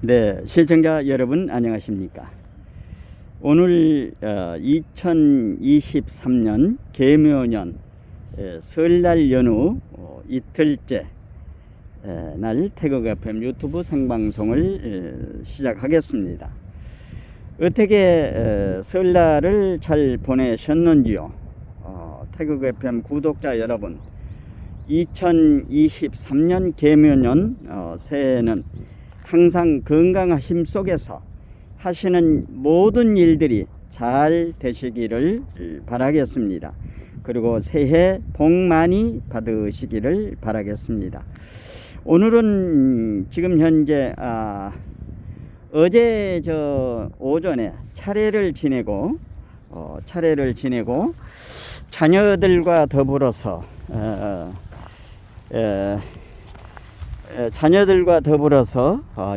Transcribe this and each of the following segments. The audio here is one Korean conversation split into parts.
네, 시청자 여러분 안녕하십니까. 오늘 2023년 계묘년 설날 연휴 이틀째 날 태극 FM 유튜브 생방송을 시작하겠습니다. 어떻게 설날을 잘 보내셨는지요? 태극 FM 구독자 여러분, 2023년 계묘년 새해는 항상 건강하심 속에서 하시는 모든 일들이 잘 되시기를 바라겠습니다. 그리고 새해 복 많이 받으시기를 바라겠습니다. 오늘은 지금 현재 어제 오전에 차례를 지내고 자녀들과 더불어서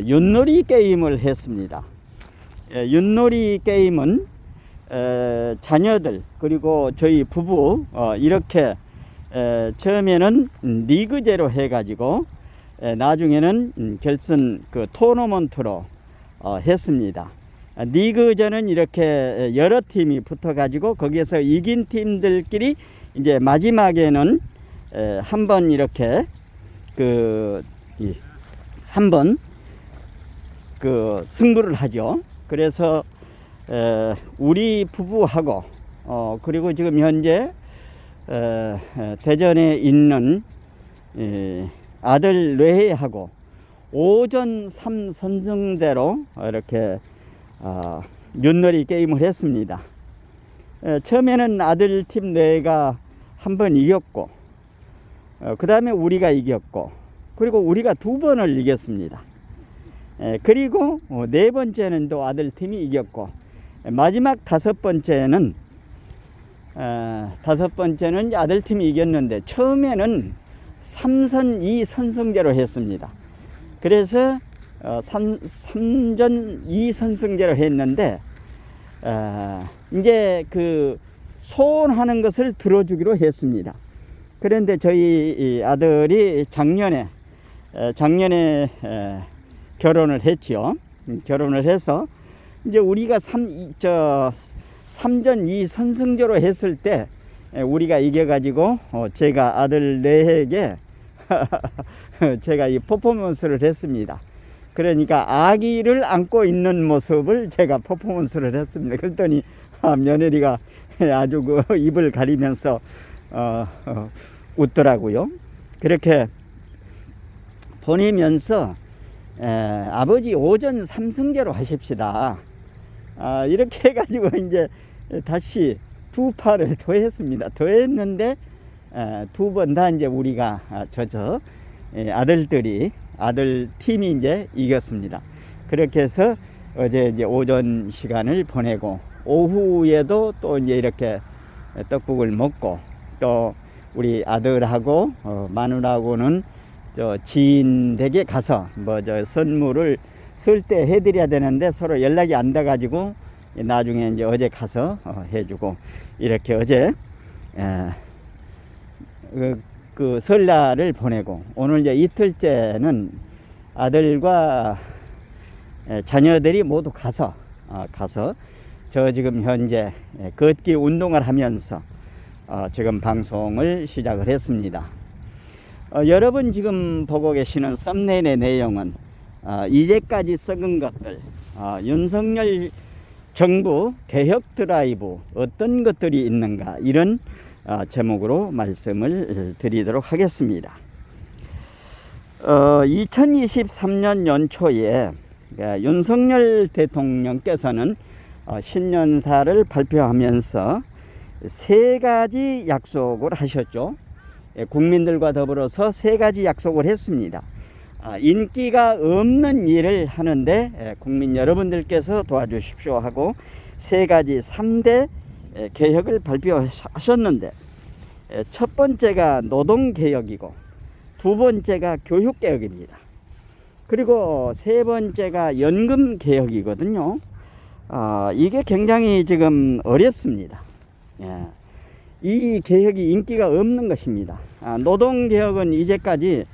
윷놀이 게임을 했습니다. 윷놀이 게임은 자녀들 그리고 저희 부부 이렇게 처음에는 리그제로 해가지고 나중에는 결승 토너먼트로 했습니다. 리그전은 이렇게 여러 팀이 붙어가지고 거기에서 이긴 팀들끼리 이제 마지막에는 한번 이렇게 한번 승부를 하죠. 그래서 우리 부부하고 그리고 지금 현재 대전에 있는 아들 뇌하고 오전 3선승대로 이렇게 윷놀이 게임을 했습니다. 처음에는 아들 팀 뇌가 한번 이겼고 그 다음에 우리가 이겼고 그리고 우리가 2번을 이겼습니다. 그리고 네 번째는 또 아들 팀이 이겼고 마지막 다섯 번째는 아들 팀이 이겼는데 처음에는 3선 2선승제로 했습니다. 그래서 3전 2선승제로 했는데 이제 소원하는 것을 들어주기로 했습니다. 그런데 저희 아들이 작년에 결혼을 했지요. 결혼을 해서 이제 우리가 3전 2선승제로 했을 때 우리가 이겨가지고 제가 아들 넷에게 제가 이 퍼포먼스를 했습니다. 그러니까 아기를 안고 있는 모습을 제가 퍼포먼스를 했습니다. 그랬더니 며느리가 아주 입을 가리면서 웃더라고요. 그렇게 보내면서 아버지 오전 3승제로 하십시다. 이렇게 해가지고 이제 다시 2파를 더했습니다. 더했는데 2번 다 이제 우리가 아들 팀이 이제 이겼습니다. 그렇게 해서 어제 이제 오전 시간을 보내고 오후에도 또 이제 이렇게 떡국을 먹고 또 우리 아들하고 마누라하고는 지인 댁에 가서 선물을 쓸 때 해드려야 되는데 서로 연락이 안 돼 가지고 나중에 이제 어제 가서 해주고 이렇게 어제 설날을 보내고 오늘 이제 이틀째는 아들과 자녀들이 모두 가서 저 지금 현재 걷기 운동을 하면서 지금 방송을 시작을 했습니다. 여러분 지금 보고 계시는 썸네일의 내용은 이제까지 썩은 것들, 윤석열 정부 개혁 드라이브 어떤 것들이 있는가 이런 제목으로 말씀을 드리도록 하겠습니다. 2023년 연초에 윤석열 대통령께서는 신년사를 발표하면서 3가지 약속을 하셨죠. 국민들과 더불어서 3가지 약속을 했습니다. 인기가 없는 일을 하는데 국민 여러분들께서 도와주십시오 하고 3가지 3대 개혁을 발표하셨는데 첫 번째가 노동개혁이고 2번째가 교육개혁입니다. 그리고 3번째가 연금개혁이거든요. 이게 굉장히 지금 어렵습니다. 이 개혁이 인기가 없는 것입니다. 노동개혁은 이제까지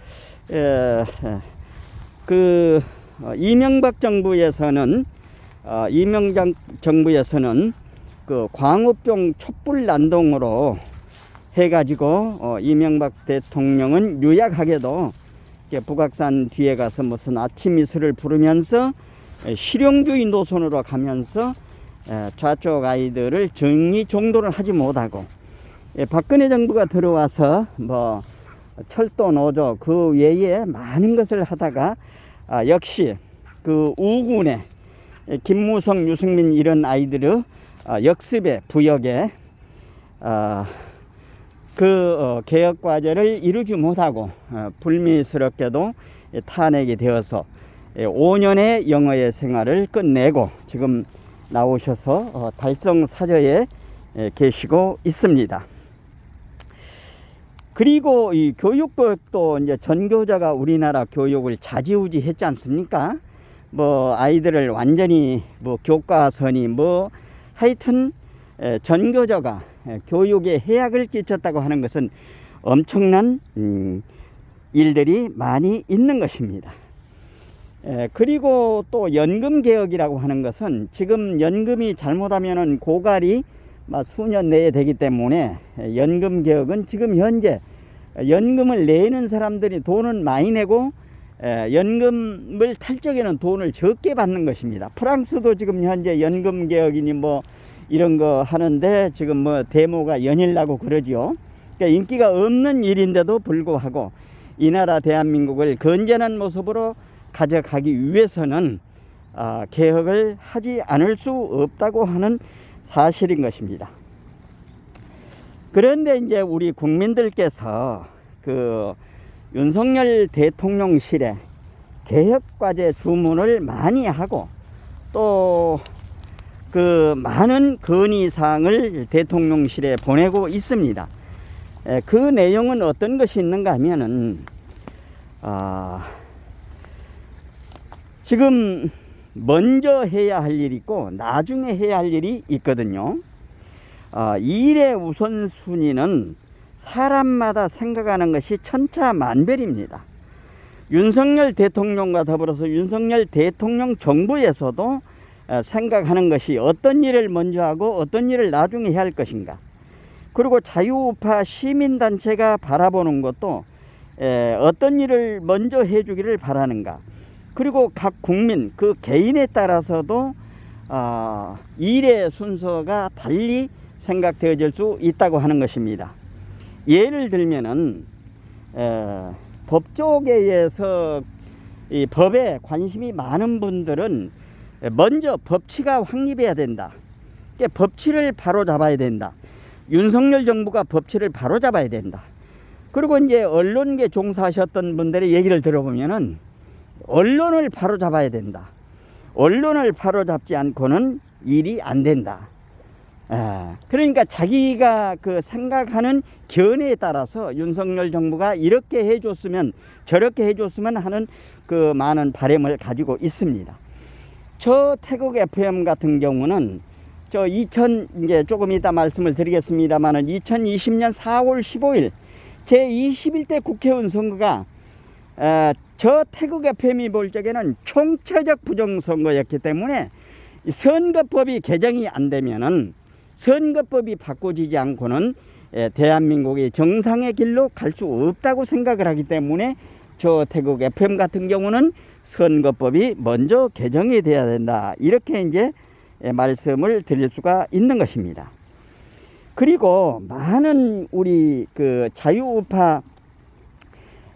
이명박 정부에서는 그 광우병 촛불 난동으로 해가지고 이명박 대통령은 유약하게도 북악산 뒤에 가서 무슨 아침 이슬을 부르면서 실용주의 노선으로 가면서 좌쪽 아이들을 정리정돈을 하지 못하고, 박근혜 정부가 들어와서 뭐 철도 노조 그 외에 많은 것을 하다가 역시 그 우군의 김무성, 유승민 이런 아이들의 역습의 부역에 개혁 과제를 이루지 못하고 불미스럽게도 탄핵이 되어서 5년의 영어의 생활을 끝내고 지금 나오셔서 달성 사저에 계시고 있습니다. 그리고 이 교육도 이제 전교조가 우리나라 교육을 좌지우지 했지 않습니까? 뭐 아이들을 완전히 뭐 교과서니 뭐 하여튼 전교조가 교육에 해악을 끼쳤다고 하는 것은 엄청난 일들이 많이 있는 것입니다. 그리고 또 연금 개혁이라고 하는 것은 지금 연금이 잘못하면은 고갈이 수년 내에 되기 때문에 연금 개혁은 지금 현재 연금을 내는 사람들이 돈은 많이 내고 연금을 탈 적에는 돈을 적게 받는 것입니다. 프랑스도 지금 현재 연금 개혁이니 뭐 이런 거 하는데 지금 뭐 데모가 연일나고 그러지요. 그러니까 인기가 없는 일인데도 불구하고 이 나라 대한민국을 건전한 모습으로 가져가기 위해서는 개혁을 하지 않을 수 없다고 하는 사실인 것입니다. 그런데 이제 우리 국민들께서 그 윤석열 대통령실에 개혁과제 주문을 많이 하고 또 그 많은 건의사항을 대통령실에 보내고 있습니다. 그 내용은 어떤 것이 있는가 하면은 지금 먼저 해야 할 일이 있고 나중에 해야 할 일이 있거든요. 일의 우선순위는 사람마다 생각하는 것이 천차만별입니다. 윤석열 대통령과 더불어서 윤석열 대통령 정부에서도 생각하는 것이 어떤 일을 먼저 하고 어떤 일을 나중에 해야 할 것인가. 그리고 자유우파 시민단체가 바라보는 것도 어떤 일을 먼저 해주기를 바라는가. 그리고 각 국민 그 개인에 따라서도 일의 순서가 달리 생각되어질 수 있다고 하는 것입니다. 예를 들면은 법조계에서 이 법에 관심이 많은 분들은 먼저 법치가 확립해야 된다. 그러니까 법치를 바로 잡아야 된다. 윤석열 정부가 법치를 바로 잡아야 된다. 그리고 이제 언론계 종사하셨던 분들의 얘기를 들어보면은 언론을 바로 잡아야 된다. 언론을 바로 잡지 않고는 일이 안 된다. 그러니까 자기가 그 생각하는 견해에 따라서 윤석열 정부가 이렇게 해줬으면 저렇게 해줬으면 하는 그 많은 바람을 가지고 있습니다. 저 태국 FM 같은 경우는 이제 조금 이따 말씀을 드리겠습니다만은 2020년 4월 15일 제21대 국회의원 선거가 저 태국 FM이 볼 적에는 총체적 부정선거였기 때문에 선거법이 개정이 안 되면은 선거법이 바꿔지지 않고는 대한민국이 정상의 길로 갈 수 없다고 생각을 하기 때문에 저 태국 FM 같은 경우는 선거법이 먼저 개정이 돼야 된다. 이렇게 이제 말씀을 드릴 수가 있는 것입니다. 그리고 많은 우리 그 자유우파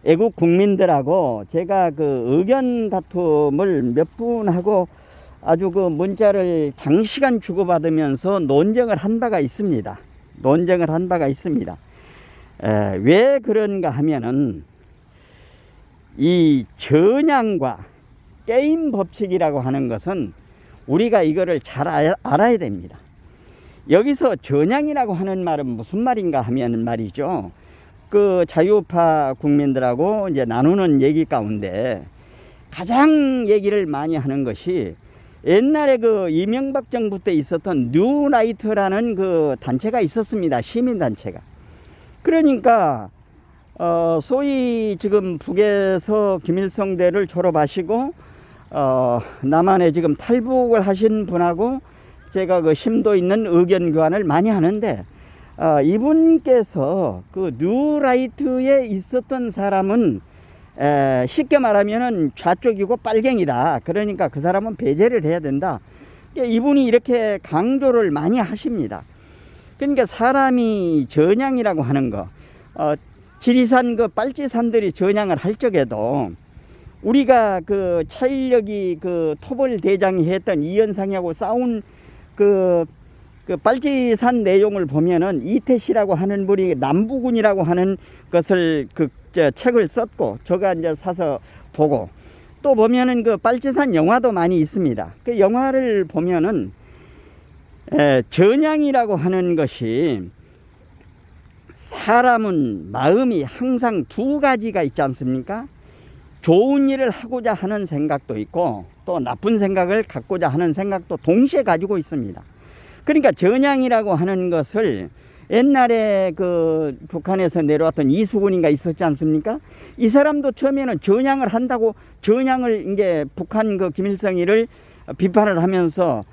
애국 국민들하고 제가 그 의견 다툼을 몇 분하고 아주 그 문자를 장시간 주고받으면서 논쟁을 한 바가 있습니다. 왜 그런가 하면은 이 전향과 게임 법칙이라고 하는 것은 우리가 이거를 잘 알아야 됩니다. 여기서 전향이라고 하는 말은 무슨 말인가 하면 말이죠. 그 자유우파 국민들하고 이제 나누는 얘기 가운데 가장 얘기를 많이 하는 것이 옛날에 그 이명박 정부 때 있었던 뉴라이트라는 그 단체가 있었습니다. 시민단체가. 그러니까 소위 지금 북에서 김일성대를 졸업하시고 남한에 지금 탈북을 하신 분하고 제가 그 심도 있는 의견 교환을 많이 하는데, 이분께서 그 뉴라이트에 있었던 사람은 쉽게 말하면은 좌쪽이고 빨갱이다. 그러니까 그 사람은 배제를 해야 된다. 그러니까 이분이 이렇게 강조를 많이 하십니다. 그러니까 사람이 전향이라고 하는 거, 지리산 그 빨치산들이 전향을 할 적에도 우리가 그 차일력이 그 토벌 대장이 했던 이현상하고 싸운 그 빨치산 내용을 보면은 이태씨라고 하는 분이 남부군이라고 하는 것을 책을 썼고, 제가 이제 사서 보고, 또 보면은 그 빨치산 영화도 많이 있습니다. 그 영화를 보면은 전향이라고 하는 것이, 사람은 마음이 항상 두 가지가 있지 않습니까? 좋은 일을 하고자 하는 생각도 있고 또 나쁜 생각을 갖고자 하는 생각도 동시에 가지고 있습니다. 그러니까 전향이라고 하는 것을 옛날에 그 북한에서 내려왔던 이수근인가 있었지 않습니까? 이 사람도 처음에는 전향을 한다고, 전향을 이제 북한 그 김일성이를 비판을 하면서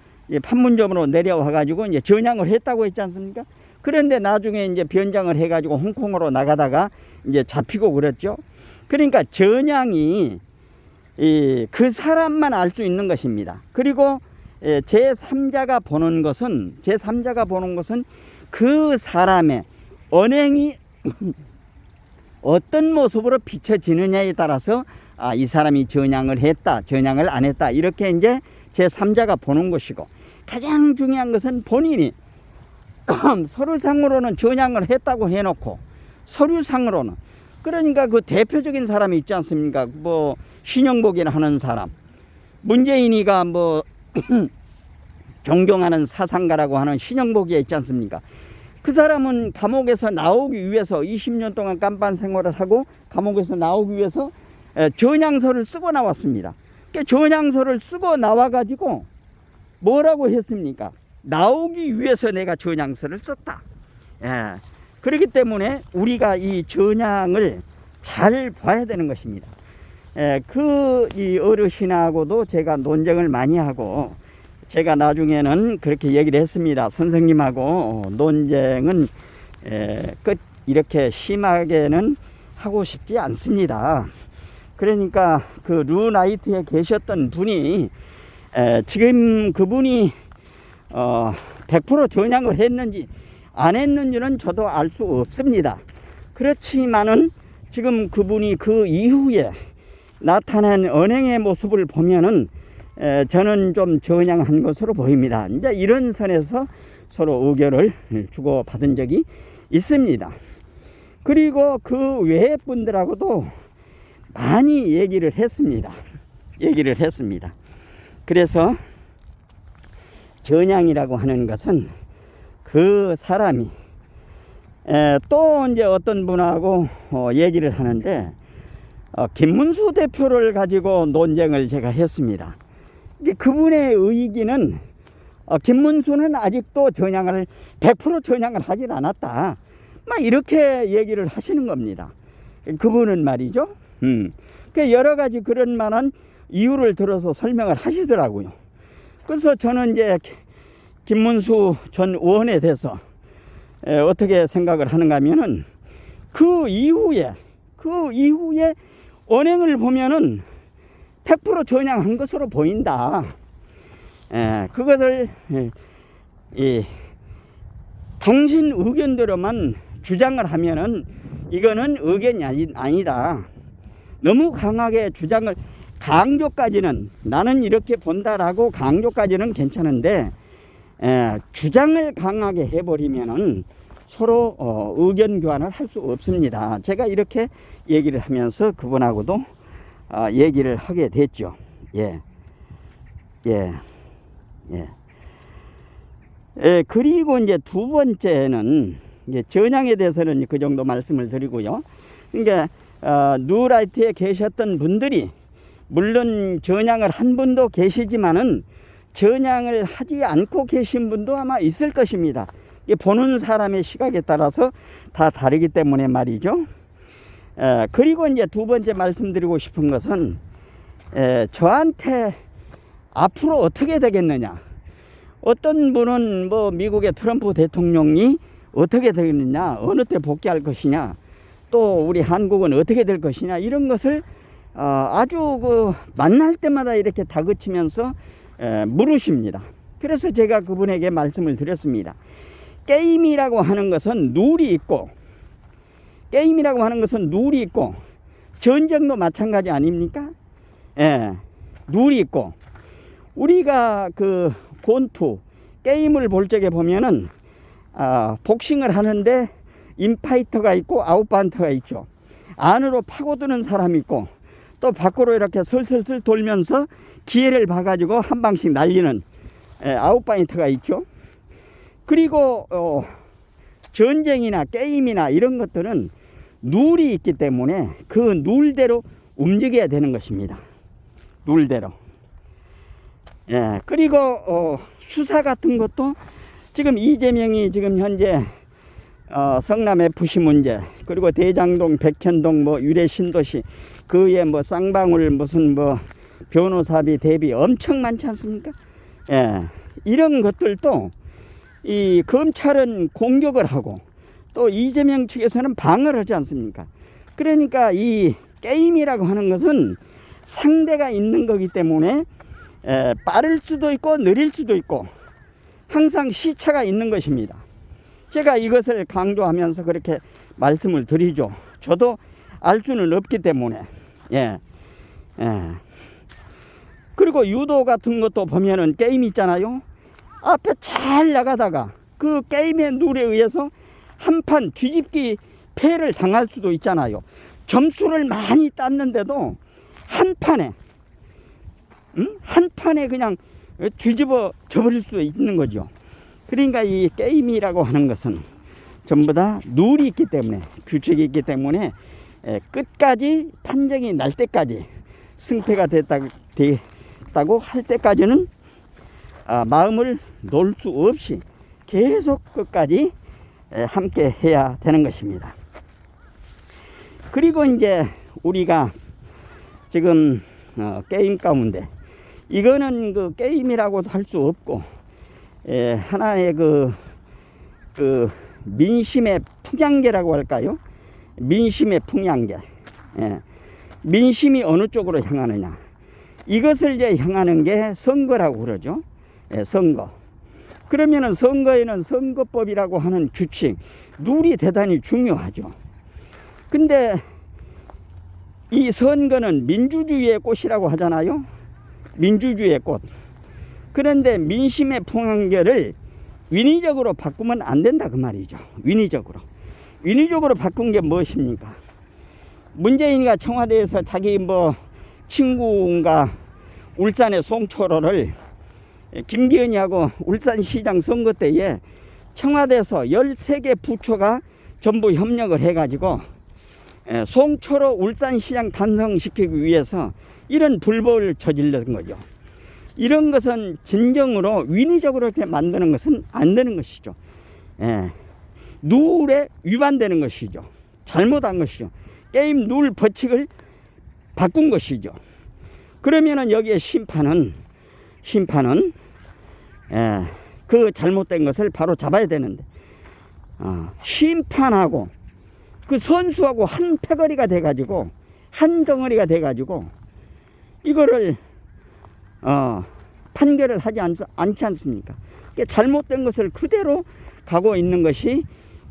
판문점으로 내려와 가지고 이제 전향을 했다고 했지 않습니까? 그런데 나중에 이제 변장을 해 가지고 홍콩으로 나가다가 이제 잡히고 그랬죠. 그러니까 전향이 그 사람만 알 수 있는 것입니다. 그리고 제3자가 보는 것은 그 사람의 언행이 어떤 모습으로 비춰지느냐에 따라서 이 사람이 전향을 했다, 전향을 안 했다, 이렇게 이제 제3자가 보는 것이고, 가장 중요한 것은 본인이 서류상으로는 전향을 했다고 해놓고, 서류상으로는, 그러니까 그 대표적인 사람이 있지 않습니까? 뭐 신영복이나 하는 사람, 문재인이가 뭐 존경하는 사상가라고 하는 신영복이 있지 않습니까? 그 사람은 감옥에서 나오기 위해서 20년 동안 깜반 생활을 하고 감옥에서 나오기 위해서 전향서를 쓰고 나왔습니다. 그러니까 전향서를 쓰고 나와가지고 뭐라고 했습니까? 나오기 위해서 내가 전향서를 썼다. 그렇기 때문에 우리가 이 전향을 잘 봐야 되는 것입니다. 이 어르신하고도 제가 논쟁을 많이 하고, 제가 나중에는 그렇게 얘기를 했습니다. 선생님하고 논쟁은 이렇게 심하게는 하고 싶지 않습니다. 그러니까 그 뉴라이트에 계셨던 분이 지금 그분이 100% 전향을 했는지 안 했는지는 저도 알 수 없습니다. 그렇지만은 지금 그분이 그 이후에 나타난 언행의 모습을 보면은 저는 좀 전향한 것으로 보입니다. 이제 이런 선에서 서로 의견을 주고받은 적이 있습니다. 그리고 그 외의 분들하고도 많이 얘기를 했습니다. 그래서 전향이라고 하는 것은 그 사람이 또 이제 어떤 분하고 얘기를 하는데, 김문수 대표를 가지고 논쟁을 제가 했습니다. 그분의 의기는 김문수는 아직도 전향을 100% 전향을 하질 않았다, 막 이렇게 얘기를 하시는 겁니다. 그분은 말이죠. 여러 가지 그런 만한 이유를 들어서 설명을 하시더라고요. 그래서 저는 이제 김문수 전 의원에 대해서 어떻게 생각을 하는가 하면은, 그 이후에 언행을 보면은 100% 전향한 것으로 보인다. 그것을 당신 의견대로만 주장을 하면은 이거는 의견이 아니다. 너무 강하게 주장을, 강조까지는 나는 이렇게 본다라고 강조까지는 괜찮은데, 주장을 강하게 해버리면은 서로 의견 교환을 할 수 없습니다. 제가 이렇게 얘기를 하면서 그분하고도 얘기를 하게 됐죠. 그리고 이제 두 번째는 전향에 대해서는 그 정도 말씀을 드리고요. 그러니까 뉴라이트에 계셨던 분들이, 물론 전향을 한 분도 계시지만은 전향을 하지 않고 계신 분도 아마 있을 것입니다. 보는 사람의 시각에 따라서 다 다르기 때문에 말이죠. 그리고 이제 두 번째 말씀드리고 싶은 것은, 저한테 앞으로 어떻게 되겠느냐, 어떤 분은 뭐 미국의 트럼프 대통령이 어떻게 되겠느냐, 어느 때 복귀할 것이냐, 또 우리 한국은 어떻게 될 것이냐, 이런 것을 아주 그 만날 때마다 이렇게 다그치면서 물으십니다. 그래서 제가 그분에게 말씀을 드렸습니다. 게임이라고 하는 것은 룰이 있고, 게임이라고 하는 것은 룰이 있고, 전쟁도 마찬가지 아닙니까? 예, 룰이 있고, 우리가 그 권투 게임을 볼 적에 보면은 복싱을 하는데 인파이터가 있고 아웃바운터가 있죠. 안으로 파고드는 사람이 있고, 또 밖으로 이렇게 슬슬슬 돌면서 기회를 봐가지고 한 방씩 날리는 아웃바운터가 있죠. 그리고 전쟁이나 게임이나 이런 것들은 룰이 있기 때문에 그 룰대로 움직여야 되는 것입니다. 룰대로. 예, 그리고 수사 같은 것도 지금 이재명이 지금 현재 성남 FC 문제, 그리고 대장동, 백현동, 뭐 유래 신도시, 그에 뭐 쌍방울 무슨 뭐 변호사비 대비 엄청 많지 않습니까? 예, 이런 것들도 이 검찰은 공격을 하고 또 이재명 측에서는 방어를 하지 않습니까? 그러니까 이 게임이라고 하는 것은 상대가 있는 거기 때문에 빠를 수도 있고 느릴 수도 있고 항상 시차가 있는 것입니다. 제가 이것을 강조하면서 그렇게 말씀을 드리죠. 저도 알 수는 없기 때문에. 예. 그리고 유도 같은 것도 보면은 게임 있잖아요. 앞에 잘 나가다가 그 게임의 룰에 의해서 한 판 뒤집기 패를 당할 수도 있잖아요. 점수를 많이 땄는데도 한 판에 그냥 뒤집어 져버릴 수도 있는 거죠. 그러니까 이 게임이라고 하는 것은 전부 다 룰이 있기 때문에, 규칙이 있기 때문에 끝까지 판정이 날 때까지, 승패가 됐다고 할 때까지는 마음을 놓을 수 없이 계속 끝까지 함께 해야 되는 것입니다. 그리고 이제 우리가 지금 게임 가운데, 이거는 그 게임이라고도 할 수 없고 하나의 그 민심의 풍향계라고 할까요? 민심의 풍향계. 민심이 어느 쪽으로 향하느냐, 이것을 이제 향하는 게 선거라고 그러죠. 선거. 그러면은 선거에는 선거법이라고 하는 규칙, 룰이 대단히 중요하죠. 근데 이 선거는 민주주의의 꽃이라고 하잖아요. 민주주의의 꽃. 그런데 민심의 풍향계를 인위적으로 바꾸면 안 된다 그 말이죠. 인위적으로 바꾼 게 무엇입니까? 문재인이가 청와대에서 자기 뭐 친구인가 울산의 송철호를 김기현이하고 울산시장 선거 때에 청와대에서 13개 부처가 전부 협력을 해가지고 송철호 울산시장 탄생시키기 위해서 이런 불법을 저질렀던 거죠. 이런 것은 진정으로 인위적으로 이렇게 만드는 것은 안 되는 것이죠. 룰에 위반되는 것이죠. 잘못한 것이죠. 게임 룰 법칙을 바꾼 것이죠. 그러면은 여기에 심판은 그 잘못된 것을 바로 잡아야 되는데 심판하고 그 선수하고 한 패거리가 돼가지고 한 덩어리가 돼가지고 이거를 판결을 하지 않지 않습니까? 잘못된 것을 그대로 가고 있는 것이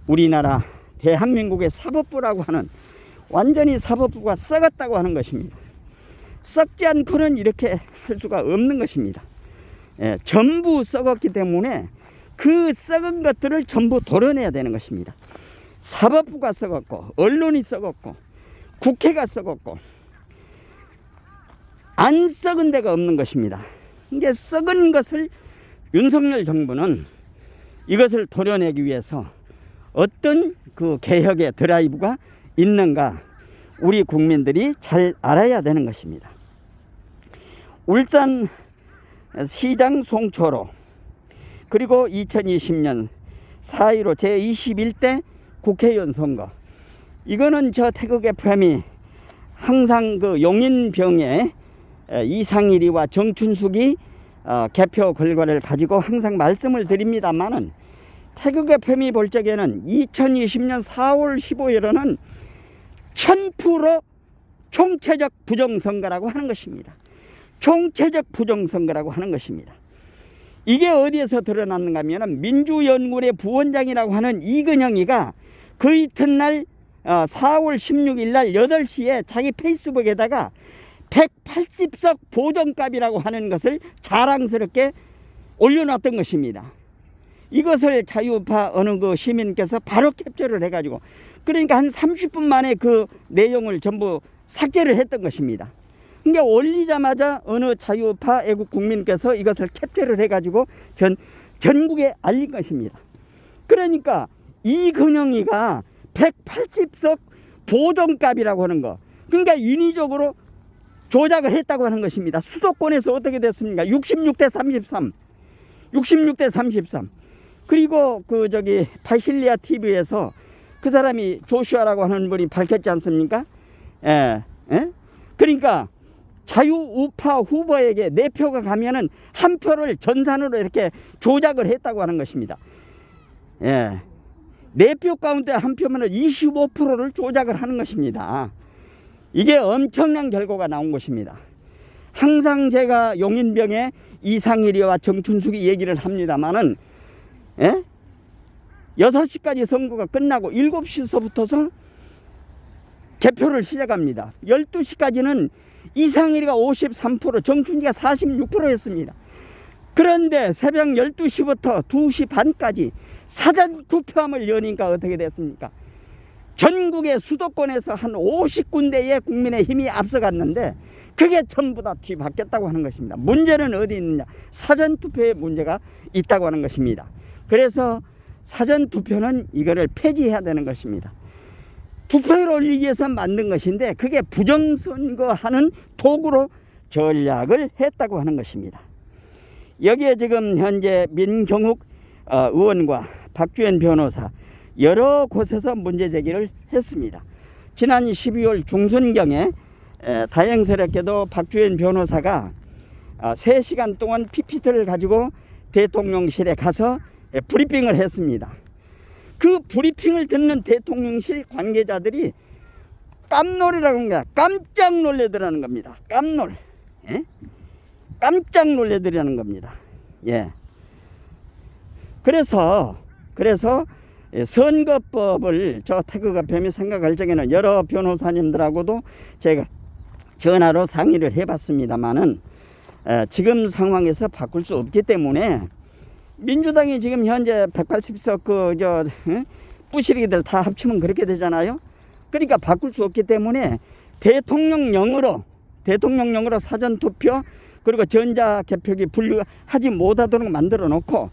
우리나라 대한민국의 사법부라고 하는, 완전히 사법부가 썩었다고 하는 것입니다. 썩지 않고는 이렇게 할 수가 없는 것입니다. 전부 썩었기 때문에 그 썩은 것들을 전부 도려내야 되는 것입니다. 사법부가 썩었고, 언론이 썩었고, 국회가 썩었고, 안 썩은 데가 없는 것입니다. 이게 썩은 것을 윤석열 정부는 이것을 도려내기 위해서 어떤 그 개혁의 드라이브가 있는가 우리 국민들이 잘 알아야 되는 것입니다. 울산 시장 송철호, 그리고 2020년 4.15 제21대 국회의원 선거, 이거는 저 태극 FM이 항상 그 용인병에 이상일이와 정춘숙이 개표 결과를 가지고 항상 말씀을 드립니다만은 태극 FM이 볼 적에는 2020년 4월 15일에는 1000% 총체적 부정선거라고 하는 것입니다. 총체적 부정선거라고 하는 것입니다. 이게 어디에서 드러났는가 하면 민주연구원의 부원장이라고 하는 이근영이가 그 이튿날 4월 16일 날 8시에 자기 페이스북에다가 180석 보정값이라고 하는 것을 자랑스럽게 올려놨던 것입니다. 이것을 자유우파 어느 그 시민께서 바로 캡처를 해가지고 그러니까 한 30분 만에 그 내용을 전부 삭제를 했던 것입니다. 그러니까 올리자마자 어느 자유우파 애국 국민께서 이것을 캡처를 해가지고 전국에 알린 것입니다. 그러니까 이근영이가 180석 보정값이라고 하는 거, 그러니까 인위적으로 조작을 했다고 하는 것입니다. 수도권에서 어떻게 됐습니까? 66대 33. 66대 33. 그리고 바실리아 TV에서 그 사람이 조슈아라고 하는 분이 밝혔지 않습니까? 그러니까 자유우파 후보에게 4표가 가면은 1표를 전산으로 이렇게 조작을 했다고 하는 것입니다. 4표 가운데 1표면 25%를 조작을 하는 것입니다. 이게 엄청난 결과가 나온 것입니다. 항상 제가 용인병의 이상일이와 정춘숙이 얘기를 합니다만은 6시까지 선거가 끝나고 7시서부터서 개표를 시작합니다. 12시까지는 이상일이가 53%, 정춘지가 46%였습니다. 그런데 새벽 12시부터 2시 반까지 사전투표함을 여니까 어떻게 됐습니까? 전국의 수도권에서 한 50군데의 국민의힘이 앞서갔는데 그게 전부 다 뒤바뀌었다고 하는 것입니다. 문제는 어디 있느냐? 사전투표에 문제가 있다고 하는 것입니다. 그래서 사전투표는 이거를 폐지해야 되는 것입니다. 투표를 올리기 위해서 만든 것인데 그게 부정선거하는 도구로 전략을 했다고 하는 것입니다. 여기에 지금 현재 민경욱 의원과 박주현 변호사 여러 곳에서 문제 제기를 했습니다. 지난 12월 중순경에 다행스럽게도 박주현 변호사가 3시간 동안 PPT를 가지고 대통령실에 가서 브리핑을 했습니다. 그 브리핑을 듣는 대통령실 관계자들이 깜놀이라고 하는 거야. 깜짝 놀래더라는 겁니다. 깜짝 놀래더라는 겁니다. 그래서 선거법을 저 태극 FM이 생각할 적에는 여러 변호사님들하고도 제가 전화로 상의를 해봤습니다만은 지금 상황에서 바꿀 수 없기 때문에 민주당이 지금 현재 180석 뿌시리기들 다 합치면 그렇게 되잖아요. 그러니까 바꿀 수 없기 때문에 대통령령으로 사전투표 그리고 전자개표기 분류하지 못하도록 만들어 놓고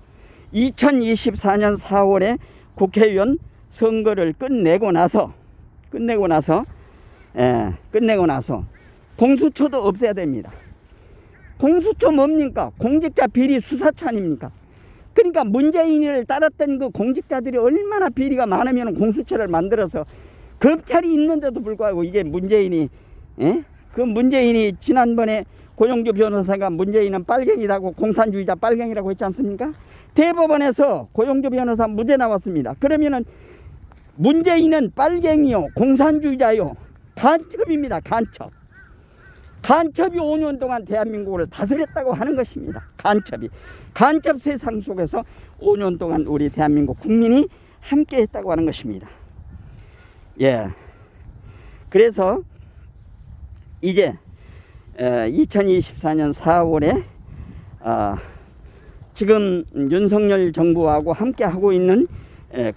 2024년 4월에 국회의원 선거를 끝내고 나서 공수처도 없애야 됩니다. 공수처 뭡니까? 공직자 비리 수사처 아닙니까? 그러니까 문재인을 따랐던 그 공직자들이 얼마나 비리가 많으면 공수처를 만들어서 검찰이 있는데도 불구하고 이게 문재인이 지난번에 고용주 변호사가 문재인은 빨갱이라고 공산주의자 빨갱이라고 했지 않습니까? 대법원에서 고용주 변호사 무죄 나왔습니다. 그러면은 문재인은 빨갱이요, 공산주의자요, 간첩입니다. 간첩이 5년 동안 대한민국을 다스렸다고 하는 것입니다. 간첩 세상 속에서 5년 동안 우리 대한민국 국민이 함께 했다고 하는 것입니다. 그래서 이제 2024년 4월에 지금 윤석열 정부하고 함께 하고 있는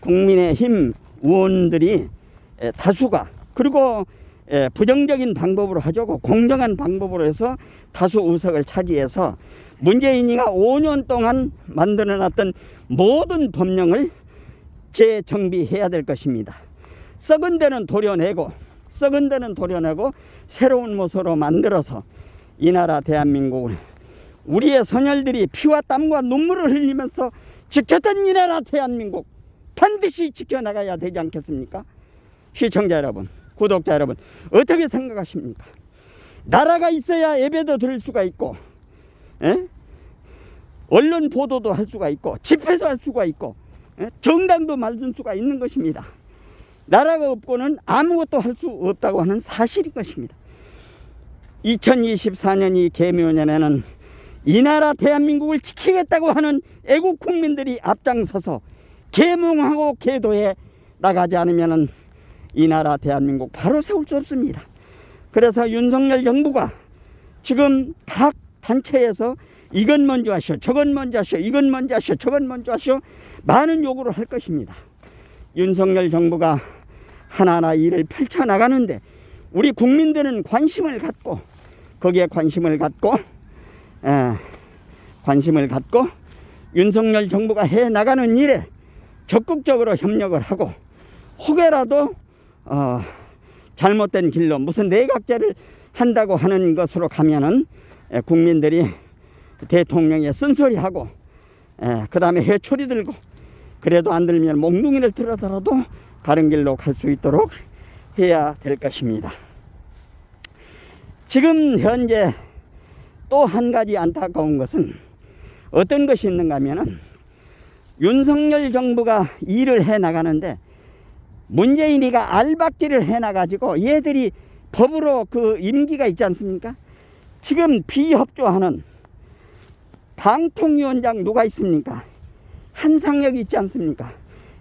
국민의힘 의원들이 다수가, 그리고 부정적인 방법으로 하죠. 공정한 방법으로 해서 다수 의석을 차지해서 문재인이가 5년 동안 만들어놨던 모든 법령을 재정비해야 될 것입니다. 썩은 데는 도려내고 새로운 모습으로 만들어서 이 나라 대한민국을 우리의 선열들이 피와 땀과 눈물을 흘리면서 지켰던 이 나라 대한민국 반드시 지켜나가야 되지 않겠습니까? 시청자 여러분, 구독자 여러분, 어떻게 생각하십니까? 나라가 있어야 예배도 드릴 수가 있고, 에? 언론 보도도 할 수가 있고, 집회도 할 수가 있고, 에? 정당도 만들 수가 있는 것입니다. 나라가 없고는 아무것도 할 수 없다고 하는 사실인 것입니다. 2024년 이 계묘년에는 이 나라 대한민국을 지키겠다고 하는 애국 국민들이 앞장서서 계몽하고 계도해 나가지 않으면 이 나라 대한민국 바로 세울 수 없습니다. 그래서 윤석열 정부가 지금 각 단체에서 이건 먼저 하시오, 저건 먼저 하시오, 이건 먼저 하시오, 저건 먼저 하시오, 많은 요구를 할 것입니다. 윤석열 정부가 하나하나 일을 펼쳐나가는데 우리 국민들은 관심을 갖고, 거기에 관심을 갖고 윤석열 정부가 해나가는 일에 적극적으로 협력을 하고, 혹여라도 잘못된 길로 무슨 내각제를 한다고 하는 것으로 가면은 국민들이 대통령의 쓴소리하고 그 다음에 해초리 들고, 그래도 안 들면 몽둥이를 들어더라도 다른 길로 갈 수 있도록 해야 될 것입니다. 지금 현재 또 한 가지 안타까운 것은 어떤 것이 있는가 하면은 윤석열 정부가 일을 해 나가는데 문재인이가 알박질을 해 나가지고 얘들이 법으로 그 임기가 있지 않습니까? 지금 비협조하는 방통위원장 누가 있습니까? 한상혁이 있지 않습니까?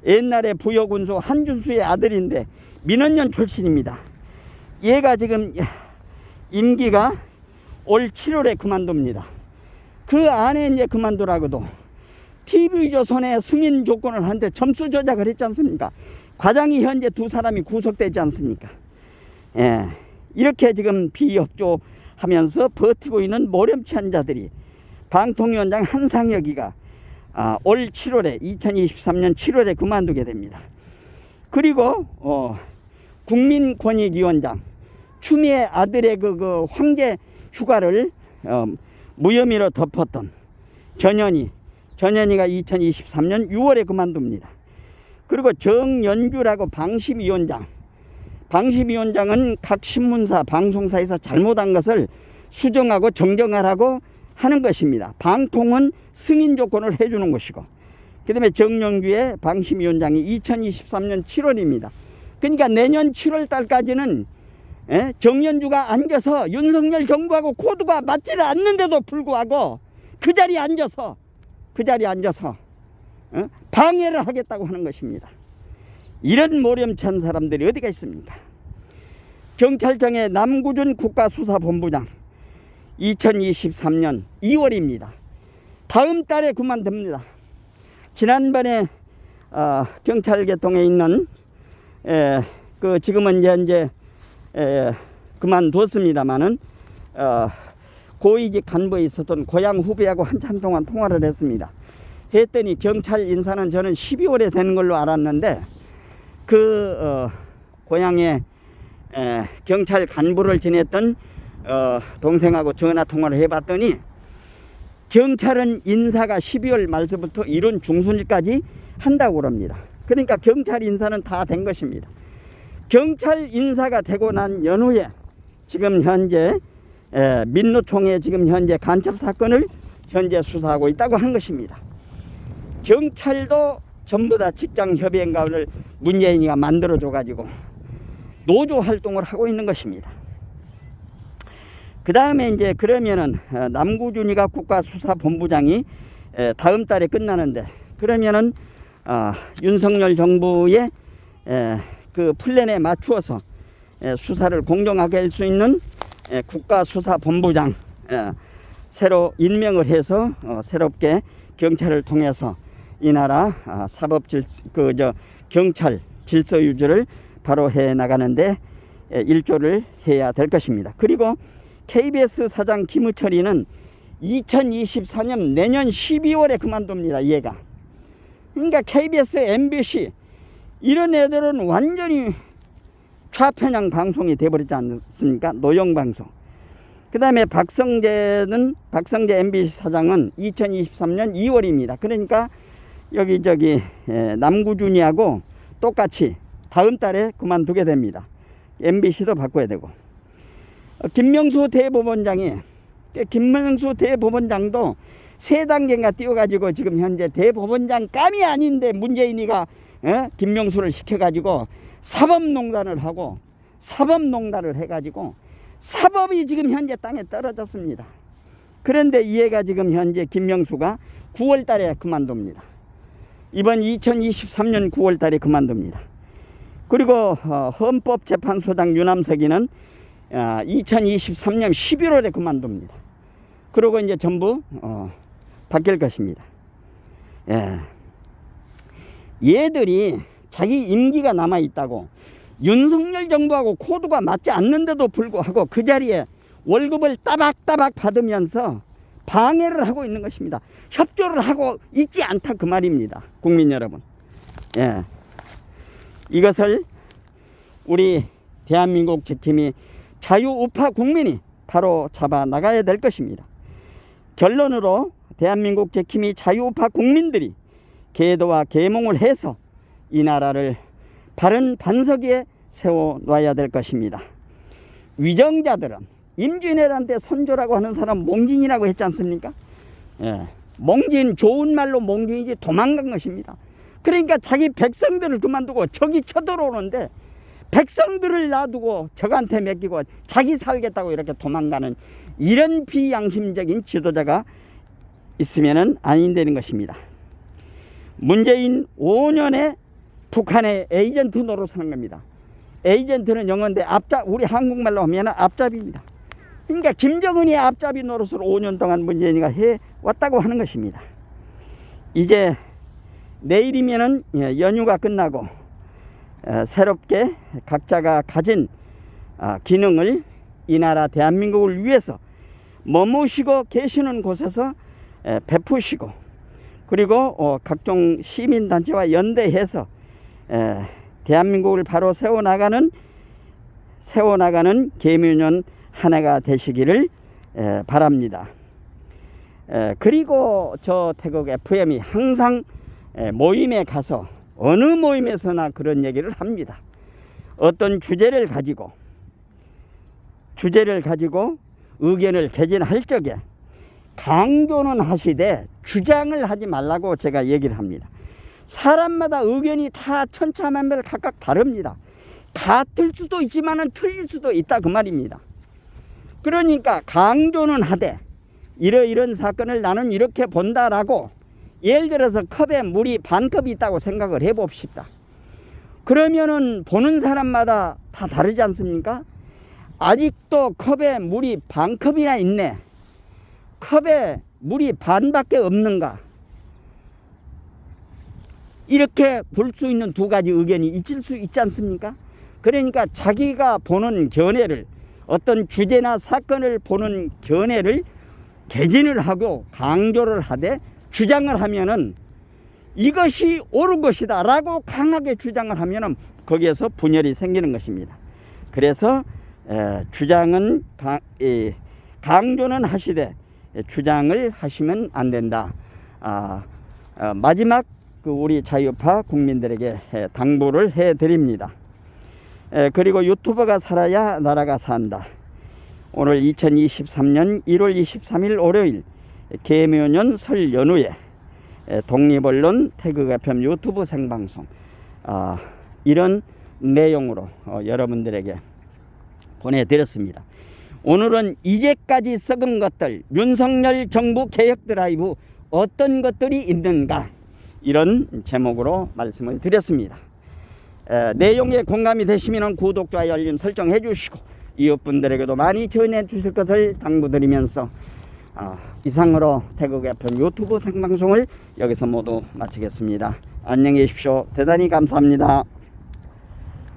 옛날에 부여군수 한준수의 아들인데 민원연 출신입니다. 얘가 지금 임기가 올 7월에 그만둡니다. 그 안에 이제 그만두라고도 TV조선의 승인 조건을 하는데 점수 조작을 했지 않습니까? 과장이 현재 2사람이 구속되지 않습니까? 예, 이렇게 지금 비협조하면서 버티고 있는 모렴치한 자들이 방통위원장 한상혁이가 올 7월에 2023년 7월에 그만두게 됩니다. 그리고 국민권익위원장 추미애 아들의 그 황제 휴가를 무혐의로 덮었던 전현희가 2023년 6월에 그만둡니다. 그리고 정연규라고 방심위원장은 각 신문사 방송사에서 잘못한 것을 수정하고 정정하라고 하는 것입니다. 방통은 승인 조건을 해주는 것이고, 그 다음에 정연규의 방심위원장이 2023년 7월입니다. 그러니까 내년 7월 달까지는 정연주가 앉아서 윤석열 정부하고 코드가 맞지를 않는데도 불구하고 그 자리에 앉아서 방해를 하겠다고 하는 것입니다. 이런 모렴치한 사람들이 어디가 있습니까? 경찰청의 남구준 국가수사본부장 2023년 2월입니다. 다음 달에 그만둡니다. 지난번에 경찰계통에 있는 지금은 이제 그만뒀습니다마는 고위직 간부에 있었던 고향 후배하고 한참 동안 통화를 했습니다. 했더니 경찰 인사는 저는 12월에 되는 걸로 알았는데 고향에 경찰 간부를 지냈던 동생하고 전화 통화를 해봤더니 경찰은 인사가 12월 말서부터 1월 중순일까지 한다고 그럽니다. 그러니까 경찰 인사는 다 된 것입니다. 경찰 인사가 되고 난 연후에 지금 현재 민노총에 지금 현재 간첩 사건을 현재 수사하고 있다고 하는 것입니다. 경찰도 전부 다 직장 협의회를 문재인이가 만들어줘 가지고 노조 활동을 하고 있는 것입니다. 그 다음에 이제 그러면은 남구준이가 국가수사본부장이 다음 달에 끝나는데, 그러면은 윤석열 정부의 그 플랜에 맞추어서 수사를 공정하게 할 수 있는 국가수사본부장 새로 임명을 해서 새롭게 경찰을 통해서 이 나라 경찰 질서 유지를 바로 해 나가는데 일조를 해야 될 것입니다. 그리고 KBS 사장 김우철이는 2024년 내년 12월에 그만둡니다. 얘가. 그러니까 KBS, MBC 이런 애들은 완전히 좌편향 방송이 돼버리지 않습니까? 노영방송. 그 다음에 박성재 MBC 사장은 2023년 2월입니다. 그러니까 여기 남구준이하고 똑같이 다음 달에 그만두게 됩니다. MBC도 바꿔야 되고. 김명수 대법원장도 세 단계가 뛰어가지고 지금 현재 대법원장 감이 아닌데 문재인이가 김명수를 시켜가지고 사법농단을 해가지고 사법이 지금 현재 땅에 떨어졌습니다. 그런데 얘가 지금 현재 김명수가 9월 달에 그만둡니다. 이번 2023년 9월 달에 그만둡니다. 그리고 헌법재판소장 유남석이는 2023년 11월에 그만둡니다. 그리고 이제 전부 바뀔 것입니다. 예. 얘들이 자기 임기가 남아있다고 윤석열 정부하고 코드가 맞지 않는데도 불구하고 그 자리에 월급을 따박따박 받으면서 방해를 하고 있는 것입니다. 협조를 하고 있지 않다 그 말입니다. 국민 여러분. 예. 이것을 우리 대한민국 지킴이 자유우파 국민이 바로 잡아 나가야 될 것입니다. 결론으로 대한민국 지킴이 자유우파 국민들이 계도와 계몽을 해서 이 나라를 바른 반석 위에 세워놔야 될 것입니다. 위정자들은 임진왜란때 선조라고 하는 사람 몽진이라고 했지 않습니까? 예. 몽진, 좋은 말로 몽진이지 도망간 것입니다. 그러니까 자기 백성들을 그만두고 적이 쳐들어오는데 백성들을 놔두고 적한테 맡기고 자기 살겠다고 이렇게 도망가는 이런 비양심적인 지도자가 있으면은 안 되는 것입니다. 문재인 5년에 북한의 에이전트 노릇하는 겁니다. 에이전트는 영어인데 우리 한국말로 하면 앞잡이입니다. 그러니까 김정은이 앞잡이 노릇을 5년 동안 문재인이가 해왔다고 하는 것입니다. 이제 내일이면은 연휴가 끝나고 새롭게 각자가 가진 기능을 이 나라 대한민국을 위해서 머무시고 계시는 곳에서 베푸시고 그리고 각종 시민단체와 연대해서 대한민국을 바로 세워나가는 계묘년 한 해가 되시기를 바랍니다. 그리고 저 태국 FM이 항상 모임에 가서 어느 모임에서나 그런 얘기를 합니다. 어떤 주제를 가지고 의견을 개진할 적에 강조는 하시되 주장을 하지 말라고 제가 얘기를 합니다. 사람마다 의견이 다 천차만별 각각 다릅니다. 같을 수도 있지만 틀릴 수도 있다 그 말입니다. 그러니까 강조는 하되 이런 사건을 나는 이렇게 본다라고 예를 들어서 컵에 물이 반컵이 있다고 생각을 해봅시다. 그러면은 보는 사람마다 다 다르지 않습니까? 아직도 컵에 물이 반컵이나 있네. 컵에 물이 반밖에 없는가? 이렇게 볼 수 있는 두 가지 의견이 있을 수 있지 않습니까? 그러니까 자기가 보는 견해를 어떤 주제나 사건을 보는 견해를 개진을 하고 강조를 하되 주장을 하면은 이것이 옳은 것이다 라고 강하게 주장을 하면은 거기에서 분열이 생기는 것입니다. 그래서 주장은 강조는 하시되 주장을 하시면 안 된다. 마지막 우리 자유파 국민들에게 당부를 해드립니다. 그리고 유튜버가 살아야 나라가 산다. 오늘 2023년 1월 23일 월요일 계묘년 설 연후에 독립언론 태극 FM 유튜브 생방송 이런 내용으로 여러분들에게 보내드렸습니다. 오늘은 이제까지 썩은 것들 윤석열 정부 개혁 드라이브 어떤 것들이 있는가 이런 제목으로 말씀을 드렸습니다. 내용에 공감이 되시면 구독, 좋아요, 알림 설정해 주시고 이웃분들에게도 많이 전해 주실 것을 당부드리면서 이상으로 태극 FM 유튜브 생방송을 여기서 모두 마치겠습니다. 안녕히 계십시오. 대단히 감사합니다.